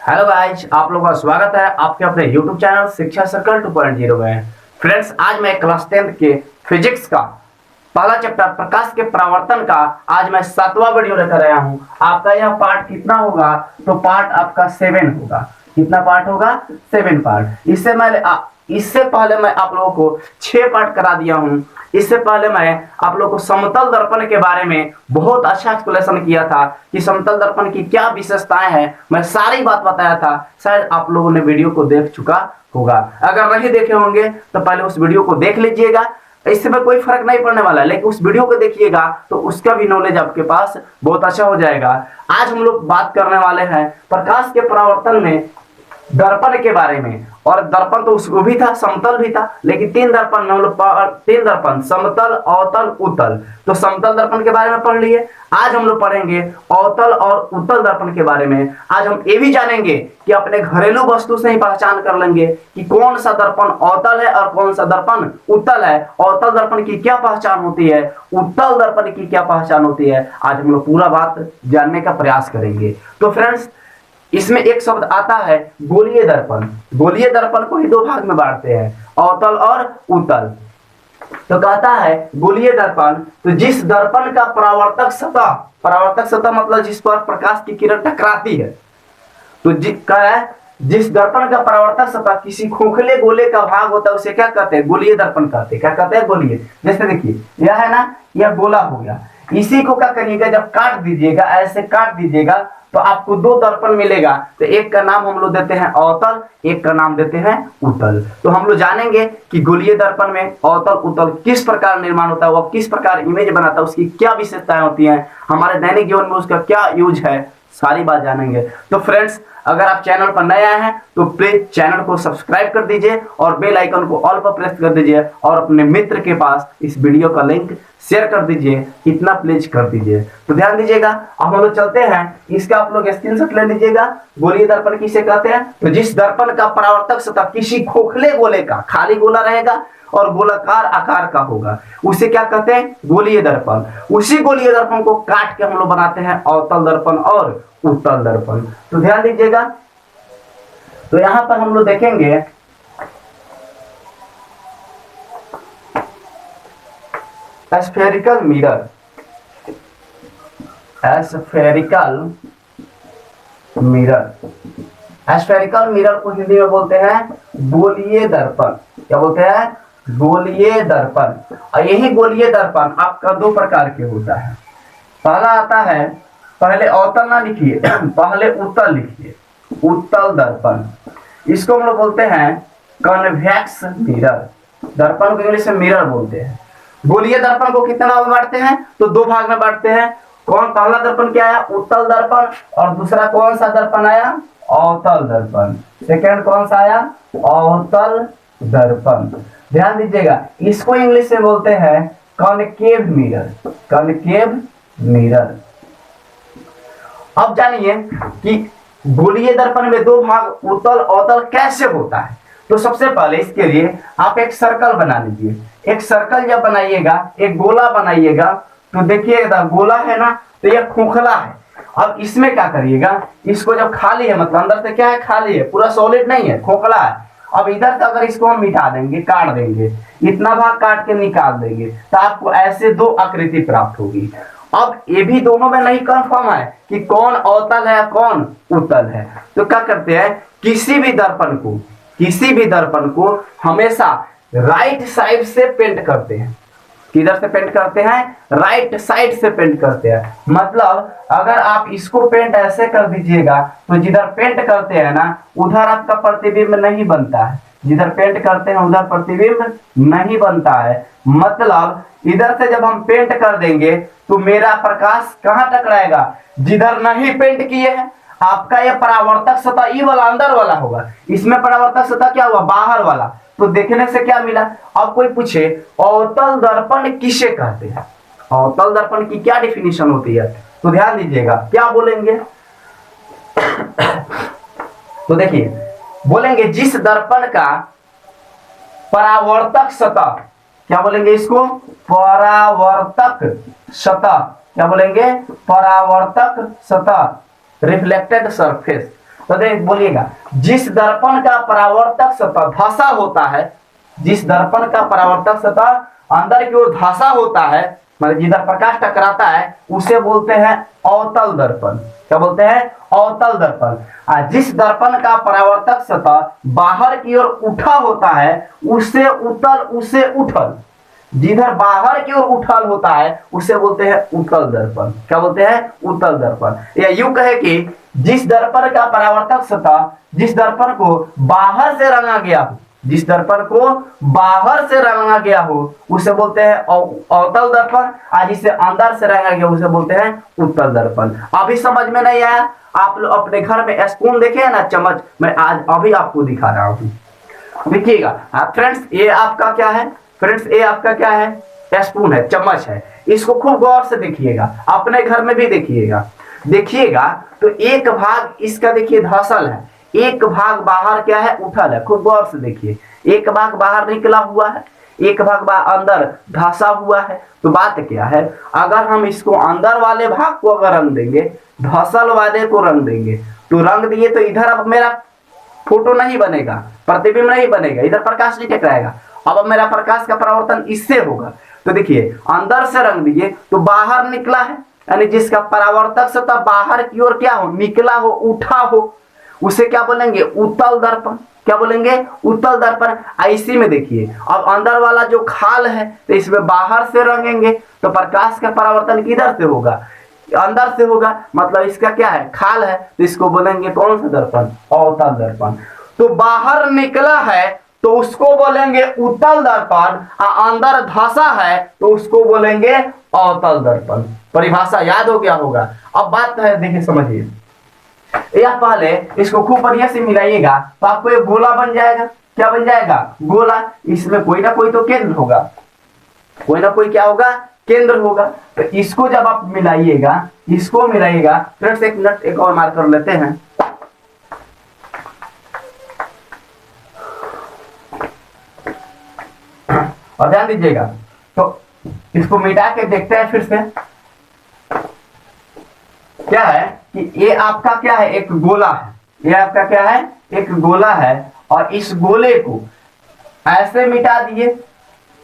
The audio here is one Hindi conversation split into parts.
हेलो गाइज, आप लोगों का स्वागत है आपके अपने YouTube चैनल शिक्षा सर्कल 2.0 में। फ्रेंड्स, आज मैं क्लास 10th के फिजिक्स का पहला चैप्टर प्रकाश के परावर्तन का आज मैं 7वां वीडियो लेकर आया हूं। आपका यह पार्ट कितना होगा? तो पार्ट आपका 7 होगा। कितना पार्ट होगा? 7 पार्ट। इससे पहले मैं आप लोगों को 6 पार्ट करा दिया हूं। इससे पहले मैं आप लोगों को समतल दर्पण के बारे में बहुत अच्छा एक्सप्लेनेशन किया था कि समतल दर्पण की क्या विशेषताएं हैं। मैं सारी बात बताया था। शायद आप लोगों ने वीडियो को देख चुका होगा। अगर नहीं देखे होंगे तो पहले उस वीडियो को देख लीजिएगा। इससे में कोई फर्क नहीं पड़ने वाला है, लेकिन उस वीडियो को देखिएगा तो उसका भी नॉलेज आपके पास बहुत अच्छा हो जाएगा। आज हम लोग बात करने वाले हैं प्रकाश के परावर्तन में दर्पण के बारे में। और दर्पण तो उसको भी था, समतल भी था, लेकिन 3 दर्पण में हम लोग 3 दर्पण, समतल, अवतल, उत्तल। तो समतल दर्पण के बारे में पढ़ लिए। आज हम लोग पढ़ेंगे अवतल और उत्तल दर्पण के बारे में। आज हम ये भी जानेंगे कि अपने घरेलू वस्तु से ही पहचान कर लेंगे कि कौन सा दर्पण अवतल है और कौन सा दर्पण उत्तल है। अवतल दर्पण की क्या पहचान होती है, उत्तल दर्पण की क्या पहचान होती है, आज हम लोग पूरा बात जानने का प्रयास करेंगे। तो फ्रेंड्स, इसमें एक शब्द आता है गोलीय दर्पण। गोलीय दर्पण को ही 2 भाग में बांटते हैं, अवतल और उत्तल। तो कहता है गोलीय दर्पण, तो जिस दर्पण का परावर्तक सतह मतलब जिस पर प्रकाश की किरण टकराती है, तो जिस दर्पण का परावर्तक सतह किसी खोखले गोले का भाग होता है उसे क्या कहते हैं? गोलीय दर्पण कहते हैं। क्या कहते हैं? गोलीय। जैसे देखिए, यह है ना, यह गोला हो गया। इसी को क्या करिएगा, जब काट दीजिएगा, ऐसे काट दीजिएगा तो आपको 2 दर्पण मिलेगा। तो एक का नाम हम लोग देते हैं अवतल, एक का नाम देते हैं उत्तल। तो हम लोग जानेंगे कि गोलीय दर्पण में अवतल उत्तल किस प्रकार निर्माण होता है, वह किस प्रकार इमेज बनाता है, उसकी क्या विशेषताएं होती हैं, हमारे दैनिक जीवन में उसका क्या यूज है, सारी बात जानेंगे। तो फ्रेंड्स, अगर आप चैनल पर नए आए हैं तो प्लीज चैनल को सब्सक्राइब कर दीजिए और बेल आइकन को ऑल पर प्रेस कर दीजिए और अपने मित्र के पास इस वीडियो का लिंक शेयर कर दीजिए। इतना प्लीज कर दीजिए। तो ध्यान दीजिएगा, अब हम लोग चलते हैं। इसका आप लोग स्क्रीनशॉट ले लीजिएगा। गोलीय दर्पण किसे कहते हैं? तो जिस दर्पण का परावर्तक सतह किसी खोखले गोले का, खाली गोला रहेगा और गोलाकार आकार का होगा, उसे क्या कहते हैं? गोलीय दर्पण। उसी गोलीय दर्पण को काट के हम लोग बनाते हैं अवतल दर्पण और उत्तल दर्पण। तो ध्यान दीजिएगा। तो यहां पर हम लोग देखेंगे spherical mirror. Spherical mirror, spherical mirror को हिंदी में बोलते हैं गोलीय दर्पण। क्या बोलते हैं? गोलीय दर्पण। और यही गोलीय दर्पण आपका 2 प्रकार के होता है। पहला आता है, पहले अवतल ना लिखिए, पहले उत्तल लिखिए, उत्तल दर्पण। इसको हम लोग बोलते हैं कन्वेक्स मिरर। दर्पण को इंग्लिश में मिरर बोलते हैं। गोलीय दर्पण को कितना भाग में बांटते हैं? तो 2 भाग में बांटते हैं। कौन? पहला दर्पण क्या आया? उत्तल दर्पण। और दूसरा कौन सा दर्पण आया? अवतल दर्पण। सेकेंड कौन सा आया? अवतल दर्पण। ध्यान दीजिएगा, इसको इंग्लिश में बोलते हैं कॉनकेव मिरर। Concave mirror. अब जानिए कि गोलीय दर्पण में 2 भाग उत्तल अवतल कैसे होता है। तो सबसे पहले इसके लिए आप एक सर्कल बना लीजिए। एक सर्कल जब बनाइएगा, एक गोला बनाइएगा, तो देखिएगा गोला है ना, तो यह खोखला है। अब इसमें क्या करिएगा, इसको जब खाली है, मतलब अंदर से क्या है? खाली है, पूरा सॉलिड नहीं है, खोखला है। अब इधर से अगर इसको हम मिटा देंगे, काट देंगे, इतना भाग काट के निकाल देंगे, तो आपको ऐसे 2 आकृति प्राप्त होगी। अब ये भी दोनों में नहीं कंफर्म है कि कौन अवतल है कौन उत्तल है। तो क्या करते हैं, किसी भी दर्पण को हमेशा राइट साइड से पेंट करते हैं। किधर से पेंट करते हैं? राइट साइड से पेंट करते हैं। मतलब अगर आप इसको पेंट ऐसे कर दीजिएगा तो जिधर पेंट करते हैं ना, उधर आपका प्रतिबिंब नहीं बनता है। जिधर पेंट करते हैं उधर प्रतिबिंब नहीं बनता है। मतलब इधर से जब हम पेंट कर देंगे तो मेरा प्रकाश कहां टकराएगा? जिधर नहीं पेंट किए हैं। आपका यह परावर्तक सतह ई वाला अंदर वाला होगा, इसमें परावर्तक सतह क्या हुआ? बाहर वाला। तो देखने से क्या मिला? अब कोई पूछे अवतल दर्पण किसे कहते हैं, अवतल दर्पण की क्या डिफिनीशन होती है, तो ध्यान दीजिएगा क्या बोलेंगे। तो देखिए, बोलेंगे जिस दर्पण का परावर्तक सतह, क्या बोलेंगे इसको? परावर्तक सतह। क्या बोलेंगे? परावर्तक सतह, रिफ्लेक्टेड सरफेस। तो देख बोलिएगा, जिस दर्पण का परावर्तक सतह धंसा होता है, जिस दर्पण का परावर्तक सतह अंदर की ओर धंसा होता है, मतलब जिधर प्रकाश टकराता है, उसे बोलते हैं अवतल दर्पण। क्या बोलते हैं? अवतल दर्पण। जिस दर्पण का परावर्तक सतह बाहर की ओर उठा होता है, उसे उतल, उसे उठल। जिधर बाहर की ओर उठल होता है उसे बोलते हैं उत्तल दर्पण। क्या बोलते हैं? उत्तल दर्पण। या यूं कहे कि जिस दर्पण का परावर्तक सतह, जिस दर्पण को बाहर से रंगा गया हो, जिस दर्पण को बाहर से रंगा गया हो उसे बोलते हैं अवतल दर्पण, और जिसे अंदर से रंगा गया उसे बोलते हैं उत्तल दर्पण। अभी समझ में नहीं आया? आप लोग अपने घर में स्पून देखे हैं ना, चम्मच, मैं आज अभी आपको दिखा रहा हूं, देखिएगा। फ्रेंड्स ये आपका क्या है? फ्रेंड्स ये आपका क्या है? स्पून है, चम्मच है। इसको खूब गौर से देखिएगा, अपने घर में भी देखिएगा। देखिएगा तो एक भाग इसका देखिए धसल है, एक भाग बाहर क्या है? उठल है। खूब गौर से देखिए, एक भाग बाहर निकला हुआ है, एक भाग अंदर धंसा हुआ है। तो बात क्या है, अगर हम इसको अंदर वाले भाग को अगर रंग देंगे, धसल वाले को रंग देंगे, तो रंग दिए तो इधर अब मेरा फोटो नहीं बनेगा, प्रतिबिंब नहीं बनेगा, इधर प्रकाश नहीं टकराएगा। अब मेरा प्रकाश का परावर्तन इससे होगा। तो देखिए अंदर से रंग दिए तो बाहर निकला है, यानी जिसका परावर्तक सतह बाहर की ओर क्या हो? निकला हो, उठा हो, उसे क्या बोलेंगे? उत्तल दर्पण। क्या बोलेंगे? उत्तल दर्पण। इसी में देखिए अब अंदर वाला जो खाल है तो इसमें बाहर से रंगेंगे तो प्रकाश का परावर्तन किधर से होगा? अंदर से होगा, मतलब इसका क्या है? खाल है, तो इसको बोलेंगे कौन सा दर्पण? अवतल दर्पण। तो बाहर निकला है तो उसको बोलेंगे उत्तल दर्पण, और अंदर धंसा है तो उसको बोलेंगे अवतल दर्पण। परिभाषा याद हो गया होगा। अब बात है, देखिए समझिए, या पहले इसको खूब बढ़िया से मिलाइएगा तो आपको एक गोला बन जाएगा। क्या बन जाएगा? गोला। इसमें कोई ना कोई तो केंद्र होगा, कोई ना कोई क्या होगा? केंद्र होगा। तो इसको जब आप मिलाइएगा, इसको मिलाइएगा, फ्रेंड्स एक मिनट एक और मार्क कर लेते हैं। और ध्यान दीजिएगा, तो इसको मिटा के देखते हैं फिर से। क्या है कि ये आपका क्या है? एक गोला है। ये आपका क्या है? एक गोला है। और इस गोले को ऐसे मिटा दिए,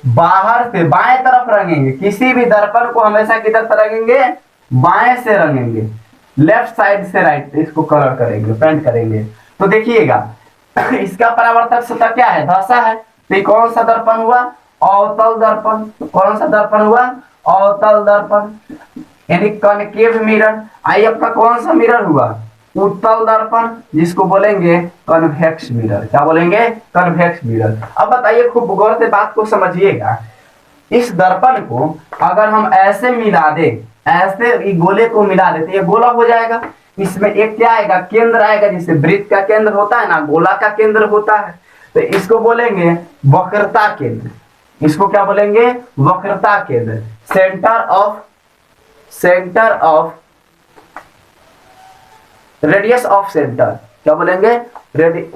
बाहर से बाएं तरफ रंगेंगे। किसी भी दर्पण को हमेशा किधर से रंगेंगे? बाएं से रंगेंगे, लेफ्ट साइड से राइट इसको कलर करेंगे, पेंट करेंगे। तो देखिएगा इसका परावर्तक सतह क्या है? धंसा है। तो ये कौन सा दर्पण हुआ? अवतल दर्पण। कौन सा दर्पण हुआ? अवतल दर्पण, यानी कनकेव मिरर। आई आपका कौन सा मिरर हुआ? उत्तल दर्पण, जिसको बोलेंगे कन्वेक्स मिरर। क्या बोलेंगे? Convex mirror. अब बताइए, खूब गौर से बात को समझिएगा। इस दर्पण को अगर हम ऐसे मिला दे, ऐसे गोले को मिला देते, ये गोला हो जाएगा। इसमें एक क्या आएगा? केंद्र आएगा, जिसे वृत्त का केंद्र होता है ना, गोला का केंद्र होता है। तो इसको बोलेंगे वक्रता केंद्र। इसको क्या बोलेंगे? वक्रता केंद्र। Centre of radius of centre. क्या बोलेंगे?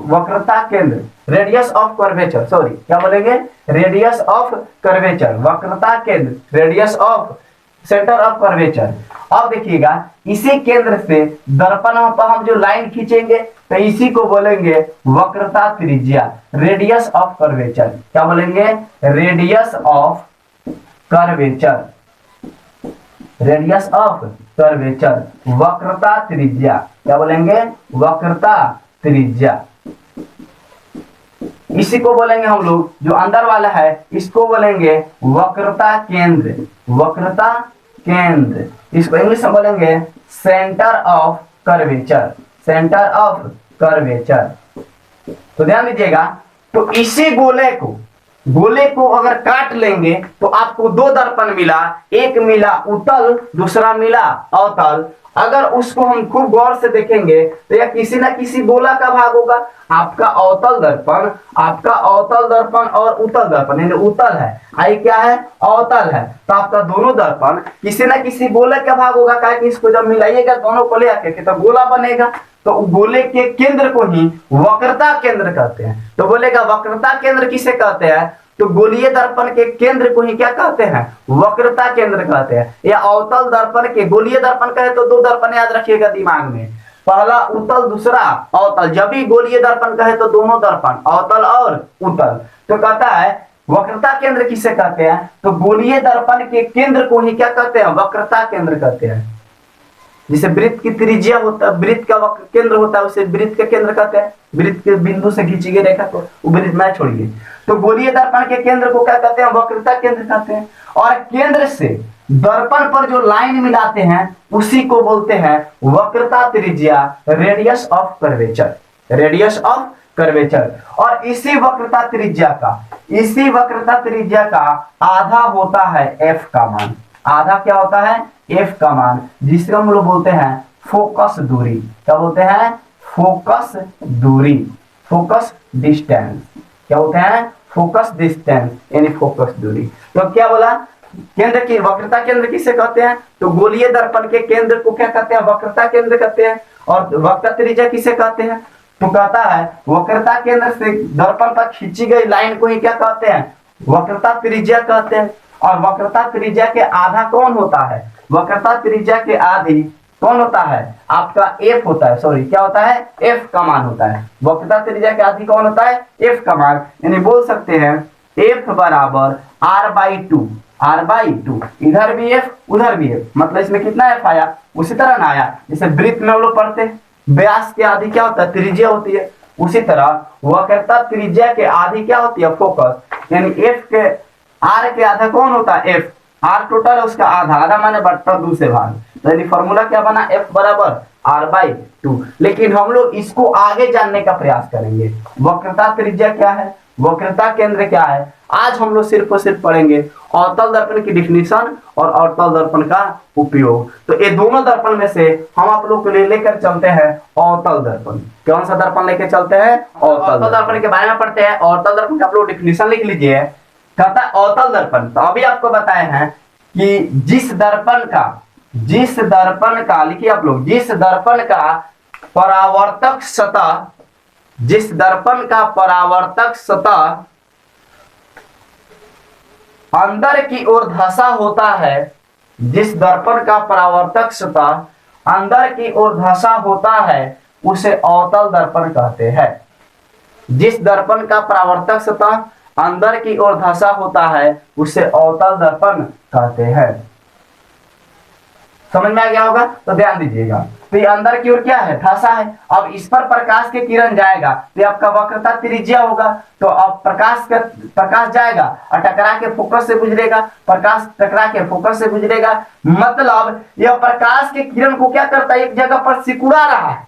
वक्रता केंद्र, रेडियस ऑफ कर्वेचर, सॉरी क्या बोलेंगे? रेडियस ऑफ कर्वेचर, वक्रता केंद्र, radius of centre of curvature. अब देखिएगा इसी केंद्र से दर्पण पर हम जो लाइन खींचेंगे तो इसी को बोलेंगे वक्रता त्रिज्या, रेडियस ऑफ कर्वेचर। क्या बोलेंगे? Radius of curvature, radius of curvature, वक्रता त्रिज्या। क्या बोलेंगे? वक्रता त्रिज्या। इसी को बोलेंगे हम लोग, जो अंदर वाला है इसको बोलेंगे वक्रता केंद्र, वक्रता केंद्र। इसको इंग्लिश में बोलेंगे centre of curvature, centre of curvature. तो ध्यान दीजिएगा, तो इसी गोले को अगर काट लेंगे तो आपको दो दर्पण मिला, एक मिला उत्तल, दूसरा मिला अवतल। अगर उसको हम खूब गौर से देखेंगे तो यह किसी ना किसी गोला का भाग होगा। आपका अवतल दर्पण और उत्तल दर्पण, यानी उत्तल है, आई क्या है? अवतल है। तो आपका दोनों दर्पण किसी ना किसी गोले का भाग होगा, क्या कि इसको जब मिलाइएगा दोनों को ले आके तो गोला बनेगा। तो गोले के केंद्र को ही वक्रता केंद्र कहते हैं। तो बोलेगा वक्रता केंद्र किसे कहते हैं? तो गोलीय दर्पण के केंद्र को ही क्या कहते हैं? वक्रता केंद्र कहते हैं। या अवतल दर्पण के गोलीय दर्पण कहे तो दो दर्पण याद रखिएगा दिमाग में। पहला उत्तल दूसरा अवतल। जब भी गोलीय दर्पण कहे तो दोनों दर्पण अवतल और उत्तल। तो कहता है वक्रता केंद्र किसे कहते हैं, तो गोलीय दर्पण के केंद्र को ही क्या कहते हैं, वक्रता केंद्र कहते हैं। जिसे वृत्त की त्रिज्या होता है, वृत्त का वक्र केंद्र होता है, उसे वृत्त का केंद्र कहते हैं। वृत्त के बिंदु से खींची गई रेखा को वृत्त में छोड़िए। तो गोलीय दर्पण के केंद्र को क्या कहते हैं, वक्रता केंद्र कहते हैं। और केंद्र से दर्पण पर जो लाइन मिलाते हैं उसी को बोलते हैं वक्रता त्रिज्या, radius of curvature, radius of curvature. और इसी वक्रता त्रिज्या का आधा होता है एफ का मान। आधा क्या होता है, एफ का मान, जिसे हम लोग बोलते हैं फोकस दूरी। क्या बोलते हैं, फोकस दूरी, फोकस डिस्टेंस। क्या बोलते हैं, फोकस डिस्टेंस यानी फोकस दूरी। तो क्या बोला, केंद्र की वक्रता केंद्र किसे कहते हैं, तो गोलीय दर्पण के केंद्र को क्या कहते हैं, वक्रता केंद्र कहते हैं। और वक्रता त्रिज्या किसे कहते हैं, तो कहता है वक्रता केंद्र से दर्पण पर खींची गई लाइन को ही क्या कहते हैं, वक्रता त्रिज्या कहते हैं। और वक्रता त्रिज्या के आधा कौन होता है, वक्रता त्रिज्या के आधी कौन होता है, आपका एफ होता है। सॉरी, क्या होता है, एफ का मान होता है। वक्रता त्रिज्या के आधी कौन होता है, एफ का मान। यानी बोल सकते हैं एफ बराबर r/2, r/2। इधर भी एफ उधर भी एफ, मतलब इसमें कितना एफ आया, उसी तरह ना आया जैसे वृत्त में हम लोग पढ़ते हैं व्यास के आधी क्या होता है, त्रिज्या होती है। उसी तरह वक्रता त्रिज्या के आधी क्या होती है, फोकस। यानी एफ के आर के आधा कौन होता है, एफ। आर टोटल है, उसका आधा, आधा माने बट्टा 2 से भाग। तो यानी फॉर्मूला क्या बना, एफ बराबर r/2। लेकिन हम लोग इसको आगे जानने का प्रयास करेंगे। वक्रता त्रिज्या क्या है, वक्रता केंद्र क्या है, आज हम लोग सिर्फ और सिर्फ पढ़ेंगे अवतल दर्पण की डिफिनीशन और अवतल दर्पण का उपयोग। तो ये दोनों दर्पण में से हम आप लोग के लिए लेकर चलते हैं अवतल दर्पण। कौन सा दर्पण लेकर चलते हैं, अवतल दर्पण के बारे में पढ़ते हैं। अवतल दर्पण का आप लोग डिफिनीशन लिख लीजिए। कहता है अवतल दर्पण, तो अभी आपको बताए हैं कि जिस दर्पण का लिखिए आप लोग, जिस दर्पण का परावर्तक सतह, जिस दर्पण का परावर्तक सतह अंदर की ओर धंसा होता है, जिस दर्पण का परावर्तक सतह अंदर की ओर धंसा होता है उसे अवतल दर्पण कहते हैं। जिस दर्पण का परावर्तक सतह अंदर की ओर धंसा होता है उसे अवतल दर्पण कहते हैं। समझ में आ गया होगा, तो ध्यान दीजिएगा। तो ये अंदर की ओर क्या है, धंसा है। अब इस पर प्रकाश के किरण जाएगा तो आपका वक्रता त्रिज्या होगा। तो अब प्रकाश जाएगा और टकरा के फोकस से गुजरेगा, प्रकाश टकरा के फोकस से गुजरेगा, मतलब यह प्रकाश के किरण को क्या करता है, एक जगह पर सिकुड़ा रहा है।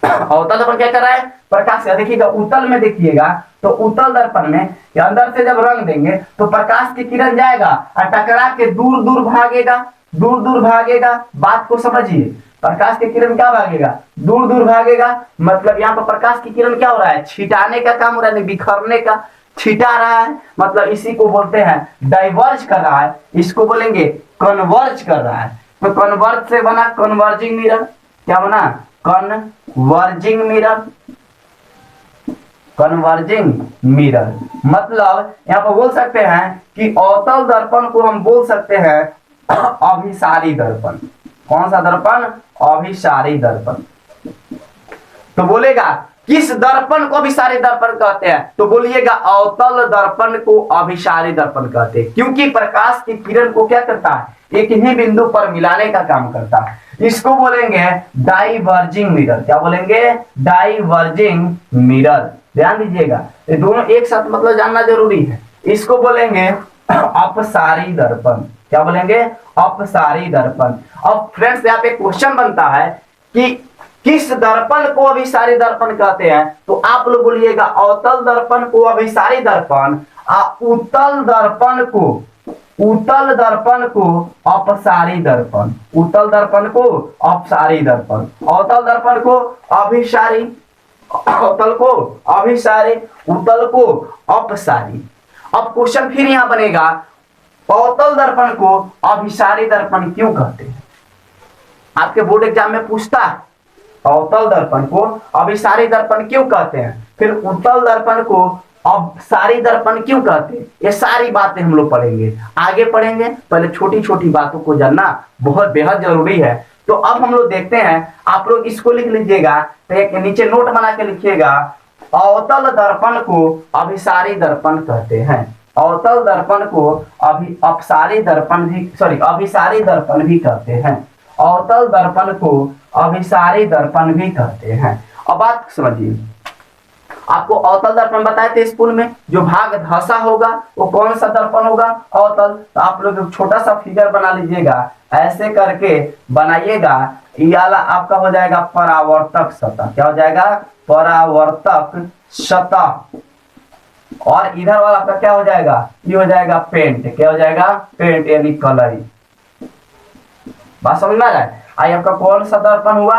अवतल दर्पण क्या कर रहा है, प्रकाश का। देखिएगा उत्तल में, देखिएगा तो उत्तल दर्पण में अंदर से जब रंग देंगे तो प्रकाश के किरण जाएगा और टकरा के दूर दूर भागेगा, दूर दूर भागेगा। बात को समझिए, प्रकाश के किरण क्या भागेगा, दूर दूर भागेगा। मतलब यहाँ पर प्रकाश की किरण क्या हो रहा है, छिटाने का काम हो रहा है, बिखरने का, छिटा रहा है। मतलब इसी को बोलते हैं डाइवर्ज कर रहा है, इसको बोलेंगे कन्वर्ज कर रहा है। तो कन्वर्ज से बना कन्वर्जिंग मिरर। क्या बना, कन्वर्जिंग मिरर, कन्वर्जिंग मिरर। मतलब यहाँ पर बोल सकते हैं कि अवतल दर्पण को हम बोल सकते हैं अभिसारी दर्पण। कौन सा दर्पण, अभिसारी दर्पण। तो बोलेगा किस दर्पण को अभिसारी दर्पण कहते हैं, तो बोलिएगा अवतल दर्पण को अभिसारी दर्पण कहते हैं, क्योंकि प्रकाश की किरण को क्या करता है, एक ही बिंदु पर मिलाने का काम करता है। इसको बोलेंगे डाइवर्जिंग मिरर। क्या बोलेंगे, डाइवर्जिंग मिरर। ध्यान दीजिएगा, ये दोनों एक साथ मतलब जानना जरूरी है। इसको बोलेंगे अपसारी दर्पण। क्या बोलेंगे, अपसारी दर्पण। अब फ्रेंड्स यहाँ पे क्वेश्चन बनता है कि किस दर्पण को अभिसारी दर्पण कहते हैं, तो आप लोग बोलिएगा अवतल दर्पण को अभिसारी दर्पण, उत्तल दर्पण को अपसारी दर्पण, उत्तल दर्पण को अपसारी दर्पण, अवतल दर्पण को अभिसारी, अवतल को अभिसारी, उत्तल को अपसारी। अब क्वेश्चन फिर यहां बनेगा अवतल दर्पण को अभिसारी दर्पण क्यों कहते हैं। आपके बोर्ड एग्जाम में पूछता है अवतल दर्पण को अभिसारी दर्पण क्यों कहते हैं, फिर उत्तल दर्पण को अपसारी दर्पण क्यों कहते हैं। ये सारी बातें हम लोग पढ़ेंगे, आगे पढ़ेंगे। पहले छोटी छोटी बातों को जानना बहुत बेहद जरूरी है। तो अब हम लोग देखते हैं, आप लोग इसको लिख लीजिएगा, तो एक नीचे नोट बना के लिखिएगा, अवतल दर्पण को अभिसारी दर्पण कहते हैं। अवतल दर्पण को अपसारी दर्पण भी, सॉरी, अभिसारी दर्पण भी कहते हैं। अवतल दर्पण को अभिसारी दर्पण भी कहते हैं। अब बात समझिए, आपको अवतल दर्पण बताए थे स्कूल में, जो भाग धसा होगा वो कौन सा दर्पण होगा? अवतल। तो आप लोग छोटा सा फिगर बना लीजिएगा, ऐसे करके बनाइएगा, ये वाला आपका हो जाएगा परावर्तक सतह। क्या हो जाएगा? परावर्तक सतह। और इधर वाला आपका क्या हो जाएगा? ये हो जाएगा पेंट। क्या हो जाएगा? पेंट यानी कलरिंग। बात समझ में आ रहा है? आई आपका कौन सा दर्पण हुआ?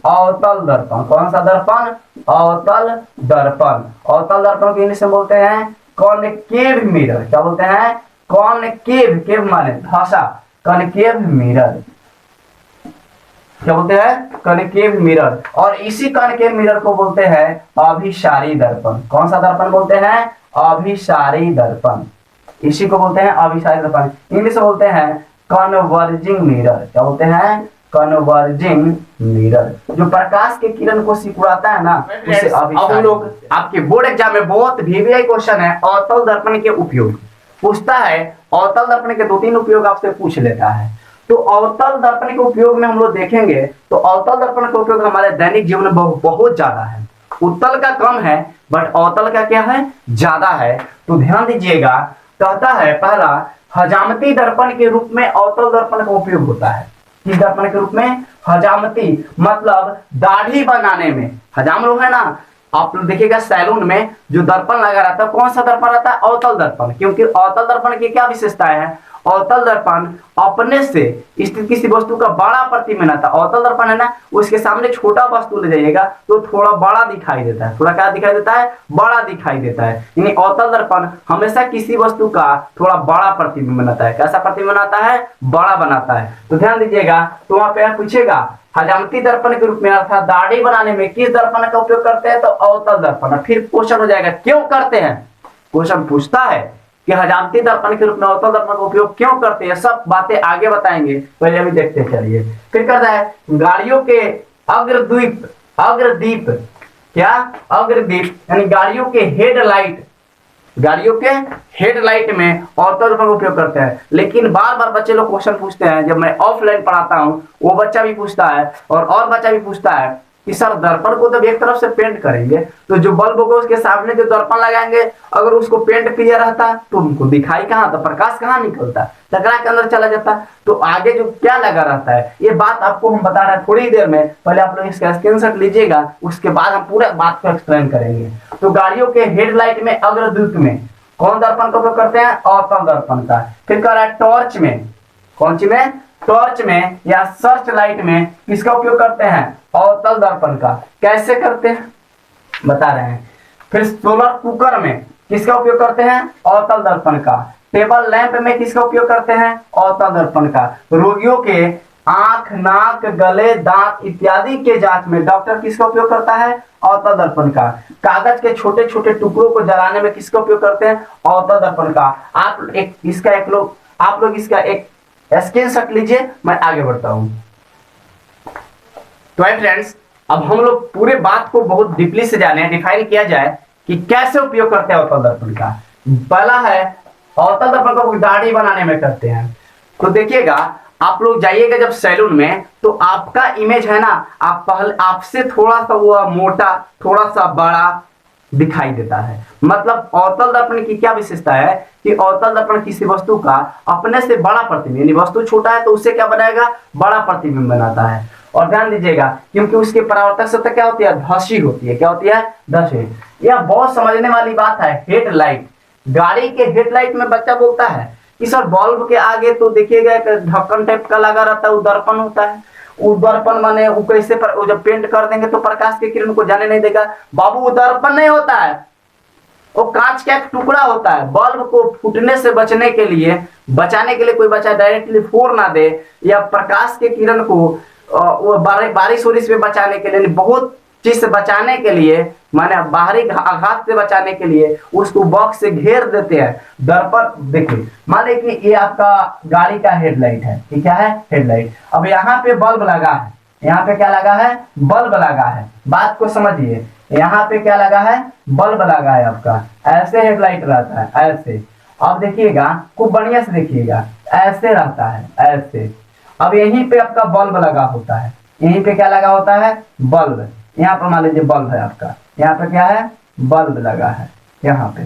अवतल दर्पण। कौन सा दर्पण? अवतल दर्पण। अवतल दर्पण को इंग्लिश में बोलते हैं कॉनकेव मिरर। क्या बोलते हैं? कॉनकेव। केव माने धसा, कॉनकेव मिरर। क्या बोलते हैं? Concave mirror. और इसी कॉनकेव मिरर को बोलते हैं अभिसारी दर्पण। कौन सा दर्पण बोलते हैं? अभिसारी दर्पण। इसी को बोलते हैं अभिसारी दर्पण। इंग्लिश में बोलते हैं कन्वर्जिंग मिरर। क्या बोलते हैं? Converging mirror. जो प्रकाश के किरण को सिकुड़ाता है ना, उसे अब हम लोग आपके बोर्ड एग्जाम में बहुत वीवीआई क्वेश्चन है, अवतल दर्पण के उपयोग पूछता है। अवतल दर्पण के 2-3 उपयोग आपसे पूछ लेता है। तो अवतल दर्पण के उपयोग में हम लोग देखेंगे, तो अवतल दर्पण का उपयोग हमारे दैनिक जीवन में बहुत ज्यादा है। उत्तल का कम है, बट अवतल का क्या है? ज्यादा है। तो ध्यान दीजिएगा, कहता है पहला, हजामती दर्पण के रूप में अवतल दर्पण का उपयोग होता है। किस दर्पण के रूप में? हजामती, मतलब दाढ़ी बनाने में। हजाम लोग है ना, आप लोग देखिएगा सैलून में जो दर्पण लगा रहता है, कौन सा दर्पण रहता है? अवतल दर्पण। क्योंकि अवतल दर्पण की क्या विशेषताएं है? अवतल दर्पण अपने से स्थित किसी वस्तु का बड़ा प्रतिबिंब आता है। अवतल दर्पण है ना, उसके सामने छोटा वस्तु ले जाइएगा तो थोड़ा बड़ा दिखाई देता है। थोड़ा क्या दिखाई देता है? बड़ा दिखाई देता है। यानी अवतल दर्पण हमेशा किसी वस्तु का थोड़ा बड़ा प्रतिबिंब बनाता है। कैसा प्रतिबिंब बनाता है? बड़ा बनाता है। तो ध्यान दीजिएगा, तो वहां पे पूछेगा हजामती दर्पण के रूप में, अर्थात दाढ़ी बनाने में किस दर्पण का उपयोग करते हैं? तो अवतल दर्पण। फिर क्वेश्चन हो जाएगा क्यों करते हैं? क्वेश्चन पूछता है कि हजामती दर्पण के रूप में अवतल दर्पण का उपयोग क्यों करते हैं। सब बातें आगे बताएंगे, पहले अभी देखते चलिए। फिर कहता है गाड़ियों के अग्रदीप, अग्रदीप क्या? अग्रदीप यानी गाड़ियों के हेडलाइट, गाड़ियों के हेडलाइट में अवतल दर्पण का उपयोग करते हैं। लेकिन बार बार बच्चे लोग क्वेश्चन पूछते हैं, जब मैं ऑफलाइन पढ़ाता हूँ वो बच्चा भी पूछता है और बच्चा भी पूछता है कि सर दर्पण को तो एक तरफ से पेंट करेंगे, तो जो बल्ब होगा उसके सामने जो दर्पण लगाएंगे, अगर उसको पेंट किया रहता तो उनको दिखाई कहाँ, तो प्रकाश कहाँ निकलता? टकरा के अंदर चला जाता। तो आगे जो क्या लगा रहता है, ये बात आपको हम बता रहे हैं थोड़ी देर में। पहले आप लोग इसका स्क्रीनशॉट लीजिएगा, उसके बाद हम पूरा बात को एक्सप्लेन करेंगे। तो गाड़ियों के हेडलाइट में अग्रदूत में कौन दर्पण का उपयोग करते हैं? अवतल दर्पण का। फिर कह रहा है टॉर्च में, कौन सी में? टॉर्च में या सर्च लाइट में किसका उपयोग करते हैं? अवतल दर्पण का। कैसे करते हैं बता रहे हैं। फिर सोलर कुकर में किसका उपयोग करते हैं? अवतल दर्पण का। टेबल लैंप में किसका उपयोग करते हैं? अवतल दर्पण का। रोगियों के आंख, नाक, गले, दांत इत्यादि के जांच में डॉक्टर किसका उपयोग करता है? अवतल दर्पण का। कागज के छोटे छोटे टुकड़ों को जलाने में किसका उपयोग करते हैं? अवतल दर्पण का। आप लोग इसका एक स्क्रीनशॉट लीजिए, मैं आगे बढ़ता हूं। तो फ्रेंड्स, अब हम लोग पूरे बात को बहुत डीपली से जाने, डिफाइन किया जाए कि कैसे उपयोग करते हैं अवतल दर्पण का। पहला है अवतल दर्पण का दाढ़ी बनाने में करते हैं। तो देखिएगा, आप लोग जाइएगा जब सैलून में, तो आपका इमेज है ना, आपसे थोड़ा सा वो मोटा, थोड़ा सा बड़ा दिखाई देता है। मतलब अवतल दर्पण की क्या विशेषता है कि अवतल दर्पण किसी वस्तु का अपने से बड़ा प्रतिबिंब, यानी वस्तु छोटा है तो उससे क्या बनाएगा? बड़ा प्रतिबिंब बनाता है। और ध्यान दीजिएगा, क्योंकि उसकी परावर्तक सतह क्या होती है? धसी होती है। क्या होती है? धसी। यह बहुत समझने वाली बात है। हेडलाइट, गाड़ी के हेडलाइट में बच्चा बोलता है कि सर बल्ब के आगे तो देखिएगा एक ढक्कन टाइप का लगा रहता है, वो दर्पण होता है। वो दर्पण माने वो कैसे वो जब पेंट कर देंगे तो प्रकाश की किरण को जाने नहीं देगा। बाबू, वो दर्पण नहीं होता है, वो कांच का एक टुकड़ा होता है। बल्ब को फूटने से बचाने के लिए कोई बच्चा डायरेक्टली फोड़ ना दे, या प्रकाश के किरण को वो बारिश वारिश में बचाने के लिए बहुत चीज से बचाने के लिए, माने बाहरी आघात से बचाने के लिए उसको बॉक्स से घेर देते हैं। दर्पण देखिए, मान लीजिए कि ये आपका गाड़ी का हेडलाइट है, ये क्या है, हेडलाइट। अब यहाँ पे बल्ब लगा है, यहाँ पे क्या लगा है, बल्ब लगा है। बात को समझिए, यहाँ पे क्या लगा है, बल्ब लगा है आपका। ऐसे हेडलाइट रहता है, ऐसे। अब देखिएगा, खूब बढ़िया से देखिएगा, ऐसे रहता है, ऐसे। अब यहीं पे आपका बल्ब लगा होता है, यहीं पे क्या लगा होता है, बल्ब। यहाँ पर मान लीजिए बल्ब है आपका, यहाँ पे क्या है, बल्ब लगा है यहाँ पे।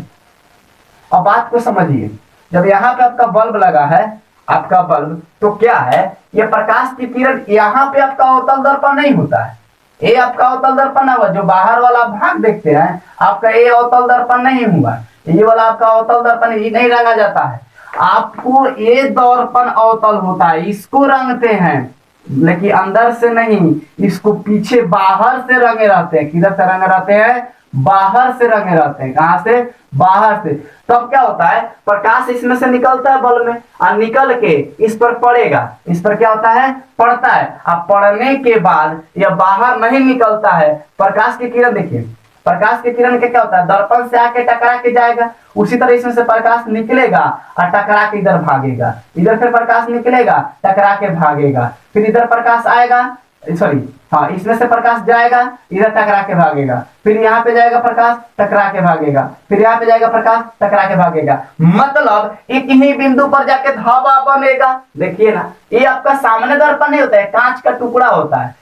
अब बात को समझिए, जब यहाँ पे आपका बल्ब लगा है, आपका बल्ब, तो क्या है, ये प्रकाश की किरण यहाँ पे आपका अवतल दर्पण नहीं होता है। ये आपका अवतल दर्पण हुआ, जो बाहर वाला भाग देखते हैं आपका, ये अवतल दर्पण नहीं हुआ, ये वाला आपका अवतल दर्पण ही नहीं रंगा जाता है। आपको ये दर्पण अवतल होता है, इसको रंगते हैं, लेकिन अंदर से नहीं, इसको पीछे बाहर से रंगे रहते हैं। किधर से रंगे रहते हैं, बाहर से रंगे रहते हैं। कहां से, बाहर से। तब क्या होता है, प्रकाश इसमें से निकलता है बल्ब में, और निकल के इस पर पड़ेगा, इस पर क्या होता है, पड़ता है। अब पड़ने के बाद यह बाहर नहीं निकलता है। प्रकाश की किरण देखिए, प्रकाश की किरण के क्या होता है, दर्पण से आके टकरा के जाएगा, उसी तरह इसमें से प्रकाश निकलेगा और टकरा के इधर भागेगा, इधर से प्रकाश निकलेगा, टकरा के भागेगा, फिर इधर प्रकाश आएगा, सॉरी हाँ, इसमें से प्रकाश जाएगा, इधर टकरा के भागेगा, फिर यहाँ पे जाएगा प्रकाश, टकरा के भागेगा, फिर यहाँ पे जाएगा प्रकाश, टकरा के भागेगा। मतलब एक ही बिंदु पर जाके धावा बनेगा। देखिए ना, ये आपका सामने दर्पण नहीं होता है, कांच का टुकड़ा होता है।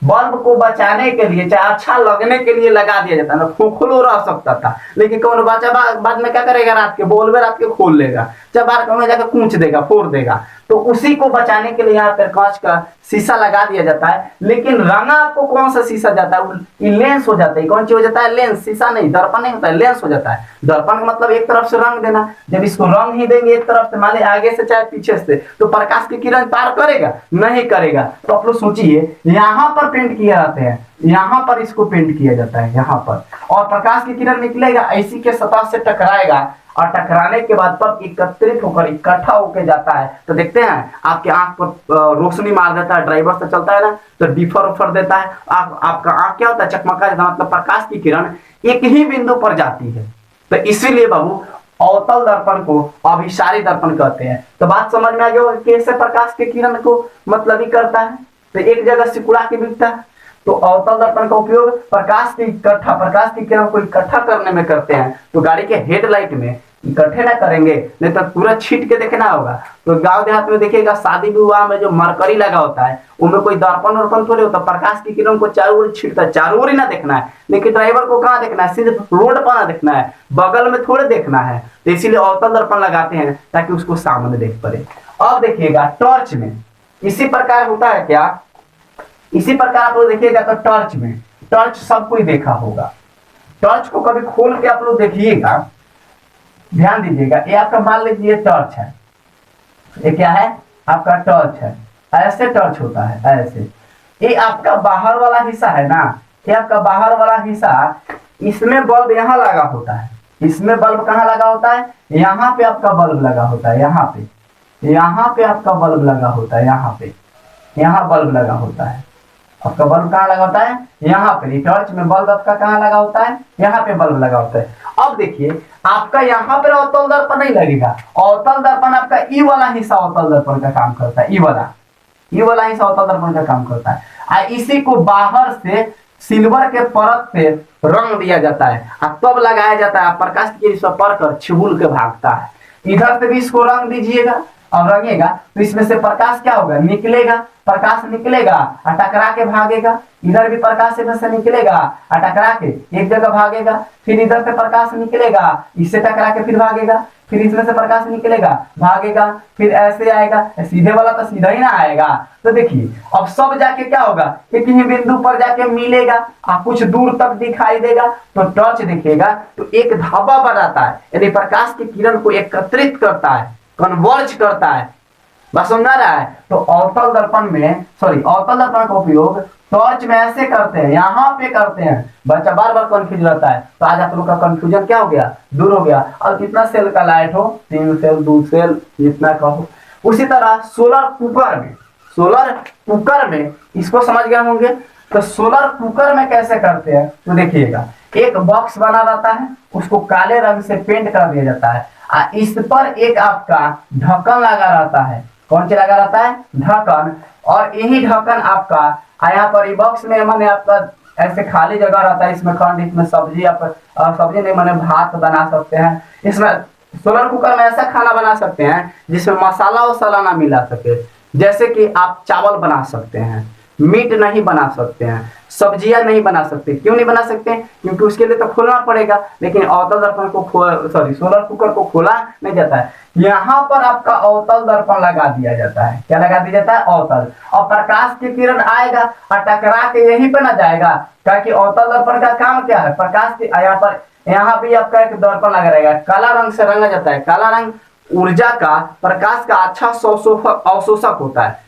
बल्ब को बचाने के लिए, चाहे अच्छा लगने के लिए लगा दिया जाता है ना, खोखलो रह सकता था, लेकिन कौन बच्चा बाद में क्या करेगा, रात के बोलबे, रात के खोल लेगा, चाहे बाहर कहीं जाकर कूच देगा, फोड़ देगा। तो उसी को बचाने के लिए यहाँ पर कांच का शीशा लगा दिया जाता है। लेकिन रंगा आपको कौन सा शीशा जाता है, ये लेंस हो जाता है। कौन चीज हो जाता है, लेंस, शीशा नहीं, दर्पण नहीं होता है, लेंस हो जाता है। दर्पण का मतलब एक तरफ से रंग देना। जब इसको रंग ही देंगे एक तरफ से, मान लीजिए आगे से चाहे पीछे से, तो प्रकाश की किरण पार करेगा, नहीं करेगा। तो आप लोग सोचिए, यहाँ पर पेंट किए जाते हैं, यहाँ पर इसको पेंट किया जाता है, यहाँ पर, और प्रकाश की किरण निकलेगा, ऐसी के सतह से टकराएगा, और टकराने के बाद तब एकत्रित होकर इकट्ठा होकर जाता है। तो देखते हैं आपके आंख पर रोशनी मार देता है, ड्राइवर से चलता है ना, तो डिफर उफर देता है, आपका आंख क्या होता है, चकमका जाता है। मतलब प्रकाश की किरण एक ही बिंदु पर जाती है। तो इसीलिए बाबू अवतल दर्पण को अभिसारी दर्पण कहते हैं। तो बात समझ में आ गया कैसे प्रकाश की किरण को मतलब ही करता है। तो एक जगह सिकुड़ा के बिकता है। तो अवतल दर्पण का उपयोग प्रकाश की किरण को इकट्ठा करने में करते हैं। तो गाड़ी के हेडलाइट में इकट्ठे ना करेंगे, नहीं तो पूरा छीट के देखना होगा। तो गांव देहात में देखिएगा, शादी विवाह में जो मरकरी लगा होता है, उनमें कोई दर्पण वर्पण थोड़े होता, प्रकाश की किरण को चारों ओर छीटता है, चारों ओर ही ना देखना है। लेकिन ड्राइवर को कहाँ देखना है, सिर्फ रोड पर ना देखना है, बगल में थोड़े देखना है। तो इसीलिए अवतल दर्पण लगाते हैं ताकि उसको सामने देख पड़े। अब देखिएगा टॉर्च में इसी प्रकार होता है क्या, इसी प्रकार आप लोग देखिएगा। तो टॉर्च में, टॉर्च सब कोई देखा होगा, टॉर्च को कभी खोल के आप लोग देखिएगा, ध्यान दीजिएगा। ये आपका मान लीजिए टॉर्च है, ये क्या है, आपका टॉर्च है। ऐसे टॉर्च होता है, ऐसे। ये आपका बाहर वाला हिस्सा है ना, ये आपका बाहर वाला हिस्सा, इसमें बल्ब यहाँ लगा होता है। इसमें बल्ब कहाँ लगा होता है, यहाँ पे आपका बल्ब लगा होता है, यहाँ पे, यहाँ पे आपका बल्ब लगा होता है, यहाँ पे, यहाँ बल्ब लगा होता है। आपका बल्ब कहाँ लगा होता है, यहाँ पे। टॉर्च में बल्ब आपका कहाँ लगा होता है, यहाँ पे बल्ब लगा होता है। अब देखिए, आपका यहाँ पर अवतल दर्पण नहीं लगेगा। अवतल दर्पण आपका ई वाला हिस्सा अवतल दर्पण का काम करता है, ई वाला हिस्सा अवतल दर्पण का काम करता है। इसी को बाहर से सिल्वर के परत पे रंग दिया जाता है, तब लगाया जाता है। प्रकाश की किरण पर कर छिहुल के भागता है। इधर से भी इसको रंग दीजिएगा, अब रंगेगा तो इसमें से प्रकाश क्या होगा, निकलेगा, प्रकाश निकलेगा और टकरा के भागेगा। इधर भी प्रकाश इधर से निकलेगा और टकरा के एक जगह भागेगा, फिर इधर से प्रकाश निकलेगा, इससे टकरा के फिर भागेगा, फिर इसमें से प्रकाश निकलेगा, भागेगा, फिर ऐसे आएगा। सीधे वाला तो सीधा ही ना आएगा। तो देखिए, अब सब जाके क्या होगा, एक ही बिंदु पर जाके मिलेगा और कुछ दूर तक दिखाई देगा। तो टॉर्च देखिएगा तो एक धाबा बनाता है, यानी प्रकाश की किरण को एकत्रित करता है, कन्वर्ज करता है। बस समझा रहा है। तो अवतल दर्पण में, सॉरी, अवतल दर्पण का उपयोग टॉर्च में ऐसे करते हैं, यहाँ पे करते हैं। बच्चा बार बार कंफ्यूज रहता है, तो आज आप लोग का कंफ्यूजन क्या हो गया, दूर हो गया। और कितना सेल का लाइट हो, 3 सेल 2 सेल जितना का हो। उसी तरह सोलर कुकर में, सोलर कुकर में इसको समझ गए होंगे। तो सोलर कुकर में कैसे करते हैं तो देखिएगा, एक बॉक्स बना रहता है, उसको काले रंग से पेंट कर दिया जाता है, इस पर एक आपका ढक्कन लगा रहता है। कौन सी लगा रहता है? ढक्कन। और यही ढक्कन आपका यहाँ पर बॉक्स में मैंने आपका ऐसे खाली जगह रहता है, इसमें खंड, इसमें सब्जी, आप सब्जी नहीं मैंने भात बना सकते हैं। इसमें सोलर कुकर में ऐसा खाना बना सकते हैं जिसमें मसाला वसाला ना मिला सके, जैसे कि आप चावल बना सकते हैं, मीट नहीं बना सकते हैं, सब्जियां नहीं बना सकते। क्यों नहीं बना सकते? क्योंकि उसके लिए तो खोलना पड़ेगा, लेकिन अवतल दर्पण को सोलर कुकर को खोला नहीं जाता है। यहाँ पर आपका अवतल दर्पण लगा दिया जाता है। क्या लगा दिया जाता है? अवतल। और प्रकाश की किरण आएगा और टकरा के यहीं पे ना जाएगा, क्योंकि अवतल दर्पण का काम क्या है? प्रकाश की यहाँ भी आपका एक दर्पण लगा रहेगा, काला रंग से रंगा जाता है। काला रंग ऊर्जा का, प्रकाश का अच्छा अवशोषक होता है,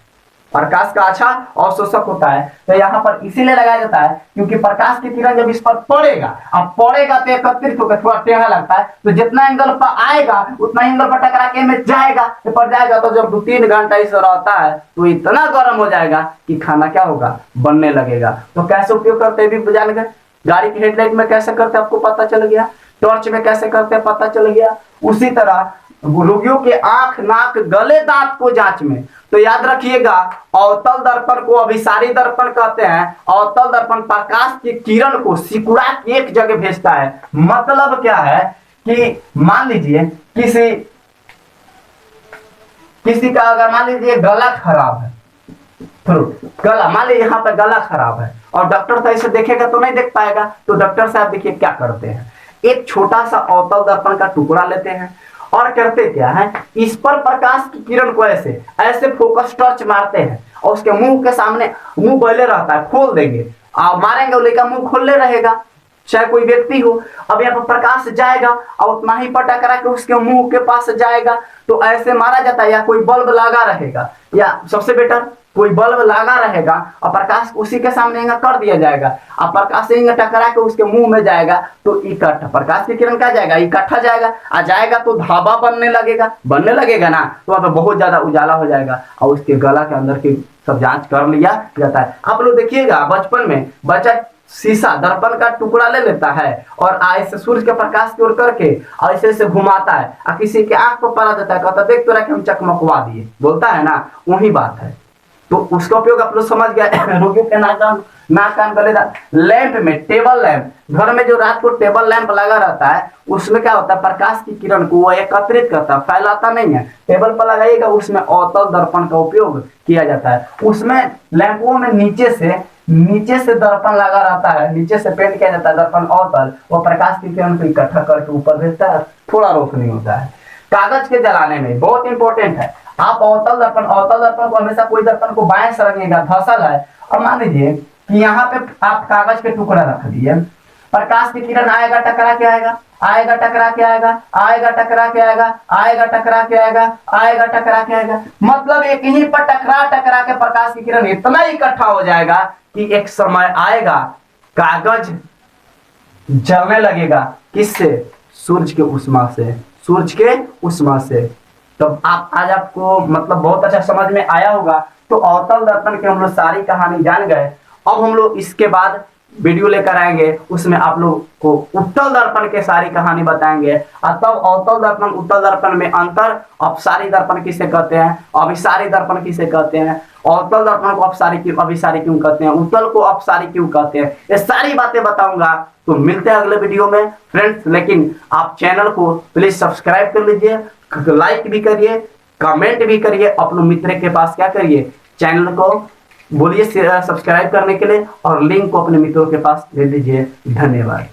प्रकाश का अच्छा अवशोषक होता है। तो यहाँ पर इसीलिए लगाया जाता है क्योंकि प्रकाश की किरण जब इस पर पड़ेगा, अब पड़ेगा तो एकत्रित होकर थोड़ा टेढ़ा लगता है, तो जितना एंगल पर आएगा उतना एंगल पर टकरा के में जाएगा, पर जाएगा तो जब 2-3 घंटा इस रहता है तो इतना गर्म हो जाएगा कि खाना क्या होगा? बनने लगेगा। तो कैसे उपयोग करते हैं भी जान गए। गाड़ी की हेडलाइट में कैसे करते आपको पता चल गया, टॉर्च में कैसे करते पता चल गया। उसी तरह रोगियों के आंख, नाक, गले, दांत को जांच में, तो याद रखिएगा अवतल दर्पण को अभिसारी दर्पण कहते हैं। अवतल दर्पण प्रकाश की किरण को सिकुड़ा के एक जगह भेजता है। मतलब क्या है कि मान लीजिए किसी का अगर मान लीजिए गला खराब है, गला मान लीजिए यहाँ पे गला खराब है और डॉक्टर तो इसे देखेगा तो नहीं देख पाएगा, तो डॉक्टर साहब देखिए क्या करते हैं, एक छोटा सा अवतल दर्पण का टुकड़ा लेते हैं और करते क्या है, इस पर प्रकाश की किरण को ऐसे ऐसे फोकस टॉर्च मारते हैं और उसके मुंह के सामने, मुंह बहले रहता है, खोल देंगे और मारेंगे, लेकर मुंह खोलने रहेगा, चाहे कोई व्यक्ति हो। अब यहाँ पर प्रकाश जाएगा और उतना ही पर टकरा के उसके मुंह के पास जाएगा, तो ऐसे मारा जाता है। या कोई बल्ब लगा रहेगा, या सबसे बेटर कोई बल्ब लगा रहेगा और प्रकाश उसी के सामने कर दिया जाएगा और प्रकाश से टकरा के उसके मुंह में जाएगा, तो इकट्ठा प्रकाश की किरण क्या जाएगा? इकट्ठा जाएगा, आ जाएगा तो धाबा बनने लगेगा ना, तो वहां पर बहुत ज्यादा उजाला हो जाएगा और उसके गला के अंदर की सब जांच कर लिया जाता है। आप लोग देखिएगा बचपन में बच्चा शीशा दर्पण का टुकड़ा ले लेता है और ऐसे सूर्य के प्रकाश की ओर करके ऐसे ऐसे घुमाता है और किसी के आंख पर पड़ा देता है, कहता देख तो रखे हम चकमकवा दिए, बोलता है ना, वही बात है। तो उसका उपयोग आप लोग समझ गए। रोगियों के नाक कान गले, लैंप में, टेबल लैंप, घर में जो रात को टेबल लैंप लगा रहता है उसमें क्या होता है, प्रकाश की किरण को वो एकत्रित करता है, फैलाता नहीं है। टेबल पर लगाइएगा, उसमें अवतल दर्पण का उपयोग किया जाता है। उसमें लैंपों में नीचे से दर्पण लगा रहता है, नीचे से पेंट किया जाता है दर्पण अवतल, वो प्रकाश की किरण को इकट्ठा करके ऊपर भेजता है, थोड़ा रोशनी होता है। कागज के जलाने में बहुत इंपॉर्टेंट है, आप अवतल दर्पण को हमेशा कोई दर्पण को बाएं से रखिएगा, धसल है, और मान लीजिए कि यहाँ पे आप कागज के टुकड़ा रख दिए, प्रकाश की किरण आएगा, टकरा के आएगा, आएगा टकरा के आएगा, आएगा टकरा के आएगा, आएगा टकरा के आएगा, आएगा टकरा के आएगा, मतलब एक ही पर टकरा के प्रकाश की किरण इतना इकट्ठा हो जाएगा कि एक समय आएगा कागज जलने लगेगा। किससे? सूर्य के उष्मा से। तो आप आज आपको मतलब बहुत अच्छा समझ में आया होगा। तो अवतल दर्पण की हम लोग सारी कहानी जान गए। अब हम लोग इसके बाद वीडियो लेकर आएंगे, उसमें आप लोग को उत्तल दर्पण के सारी कहानी बताएंगे, और तब अवतल दर्पण उत्तल दर्पण में अंतर, अपसारी दर्पण किसे कहते हैं, अभिसारी दर्पण किसे कहते हैं, अवतल दर्पण को अभिसारी क्यों कहते हैं, उत्तल को अपसारी क्यों कहते हैं, ये सारी बातें बताऊंगा। तो मिलते हैं अगले वीडियो में फ्रेंड्स। लेकिन आप चैनल को प्लीज सब्सक्राइब कर लीजिए, लाइक भी करिए, कमेंट भी करिए, अपने मित्र के पास क्या करिए, चैनल को बोलिए सब्सक्राइब करने के लिए, और लिंक को अपने मित्रों के पास दे दीजिए। धन्यवाद।